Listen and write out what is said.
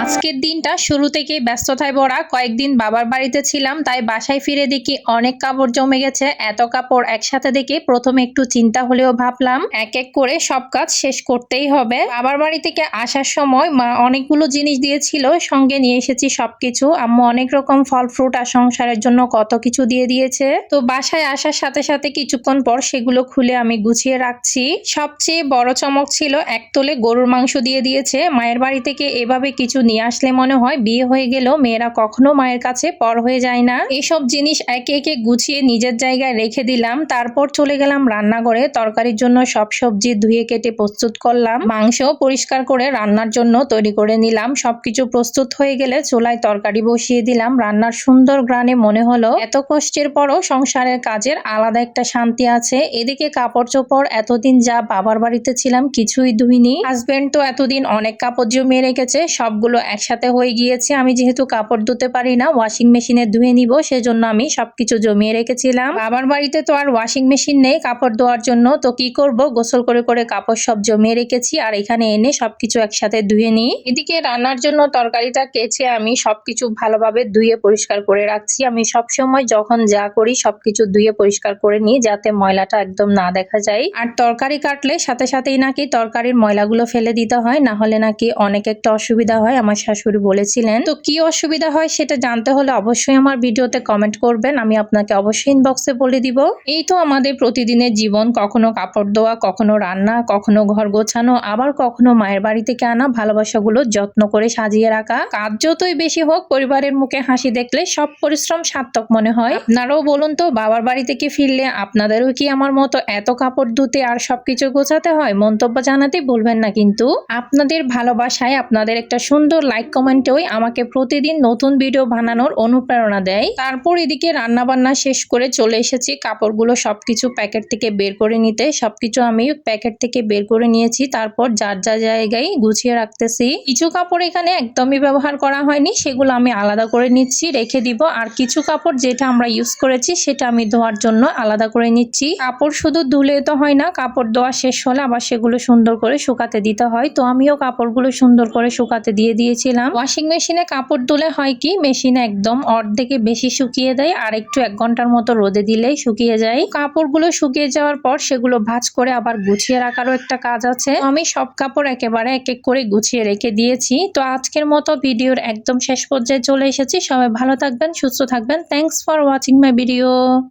আজকের দিনটা শুরু থেকেই ব্যস্ততায় ভরা। কয়েকদিন বাবার বাড়িতে ছিলাম, তাই বাসায় ফিরে দেখি অনেক কাপড় জমে গেছে। এত কাপড় একসাথে দেখে প্রথমে একটু চিন্তা হলেও ভাবলাম এক এক করে সব কাজ শেষ করতেই হবে। বাবার বাড়ি থেকে আসার সময় মা অনেকগুলো জিনিস দিয়েছিল, সঙ্গে নিয়ে এসেছি সবকিছু। আম্মু অনেক রকম ফল ফ্রুট আর সংসারের জন্য কত কিছু দিয়ে দিয়েছে। তো বাসায় আসার সাথে সাথে কিছুক্ষণ পর সেগুলো খুলে আমি গুছিয়ে রাখছি। সবচেয়ে বড় চমক ছিল এক তোলে গরুর মাংস দিয়ে দিয়েছে। মায়ের বাড়ি থেকে এভাবে কিছু নিয়ে আসলে মনে হয় বিয়ে হয়ে গেলেও মেয়েরা কখনো মায়ের কাছে পর হয়ে যায় না। এইসব জিনিস একে একে গুছিয়ে নিজের জায়গায় রেখে দিলাম। তারপর চলে গেলাম রান্নাঘরে। তরকারির জন্য সব সবজি ধুয়ে কেটে প্রস্তুত করলাম। মাংস পরিষ্কার করে রান্নার জন্য তৈরি করে নিলাম। সবকিছু প্রস্তুত হয়ে গেলে চুলায় তরকারি বসিয়ে দিলাম। রান্নার সুন্দর ঘ্রাণে মনে হলো এত কষ্টের পরও সংসারের কাজের আলাদা একটা শান্তি আছে। এদিকে কাপড় চোপড় এতদিন যা বাবার বাড়িতে ছিলাম কিছুই ধুইনি। হাজবেন্ড তো এতদিন অনেক কাপড় জমিয়ে রেখেছে, সবগুলো একসাথে হয়ে গিয়েছে। আমি যেহেতু কাপড় ধুতে পারি না, ওয়াশিং মেশিনে ধুয়ে নিব, সেজন্য আমি সবকিছু জমিয়ে রেখেছিলাম। বাবার বাড়িতে তো আর ওয়াশিং মেশিন নেই কাপড় ধোয়ার জন্য, তো কি করব, গোসল করে করে কাপড় সব জমিয়ে রেখেছি আর এখানে এনে সবকিছু একসাথে ধুয়ে নিই। এদিকে রান্নার জন্য তরকারিটা কেচে আমি সবকিছু ভালোভাবে ধুয়ে পরিষ্কার করে রাখছি। আমি সবসময় যখন যা করি সবকিছু ধুয়ে পরিষ্কার করে নিই, যাতে ময়লাটা একদম না দেখা যায়। আর তরকারি কাটলে সাথে সাথেই নাকি তরকারির ময়লাগুলো ফেলে দিতে হয়, না হলে নাকি অনেক একটা অসুবিধা হয়, আমার শাশুড়ি বলেছিলেন। তো কি অসুবিধা হয় সেটা জানতে হলে অবশ্যই আমার ভিডিওতে কমেন্ট করবেন, আমি আপনাকে অবশ্যই ইনবক্সে বলে দিব। এই তো আমাদের প্রতিদিনের জীবন, কখনো কাপড় ধোয়া, কখনো রান্না, কখনো ঘর গোছানো, আবার কখনো মায়ের বাড়ি থেকে আনা ভালোবাসাগুলো যত্ন করে সাজিয়ে রাখা। কাজ যতই বেশি হোক, পরিবারের মুখে হাসি দেখলে সব পরিশ্রম সার্থক মনে হয়। আপনারাও বলুন তো, বাবার বাড়ি থেকে ফিরলে আপনাদেরও কি আমার মতো এত কাপড় ধুতে আর সবকিছু গোছাতে হয়? মন্তব্য জানাতে ভুলবেন না কিন্তু। আপনাদের ভালোবাসায়, আপনাদের একটা সুন্দর লাইক কমেন্টেই আমাকে প্রতিদিন নতুন ভিডিও বানানোর অনুপ্রেরণা দেয়। তারপর এদিকে রান্না বান্না শেষ করে চলে এসেছি কাপড়গুলো সবকিছু প্যাকেট থেকে বের করে নিতে। সবকিছু আমি প্যাকেট থেকে বের করে নিয়েছি, তারপর যার যার জায়গায় গুছিয়ে রাখতেছি। কিছু কাপড় এখানে একদমই ব্যবহার করা হয়নি, সেগুলো আমি আলাদা করে নিচ্ছি, রেখে দিব। আর কিছু কাপড় যেটা আমরা ইউজ করেছি সেটা আমি ধোয়ার জন্য আলাদা করে নিচ্ছি। কাপড় শুধু ধুলে তো হয় না, কাপড় ধোয়া শেষ হলে আবার সেগুলো সুন্দর করে শুকাতে দিতে হয়। তো আমিও কাপড়গুলো সুন্দর করে শুকাতে দিয়ে দিয়েছিলাম। ওয়াশিং মেশিনে কাপড় ধুলে হয় কি, মেশিনে একদম অর্ধেকে বেশি শুকিয়ে দেয়, আর একটু 1 ঘন্টার মতো রোদে দিলেই শুকিয়ে যায়। কাপড়গুলো শুকিয়ে যাওয়ার পর সেগুলো ভাঁজ করে আবার গুছিয়ে রাখারও একটা কাজ আছে। আমি সব কাপড় একেবারে এক এক করে গুছিয়ে রেখে দিয়েছি। তো আজকের মতো ভিডিওর একদম শেষ পর্যায়ে চলে এসেছি। সবাই ভালো থাকবেন, সুস্থ থাকবেন। Thanks for watching my video.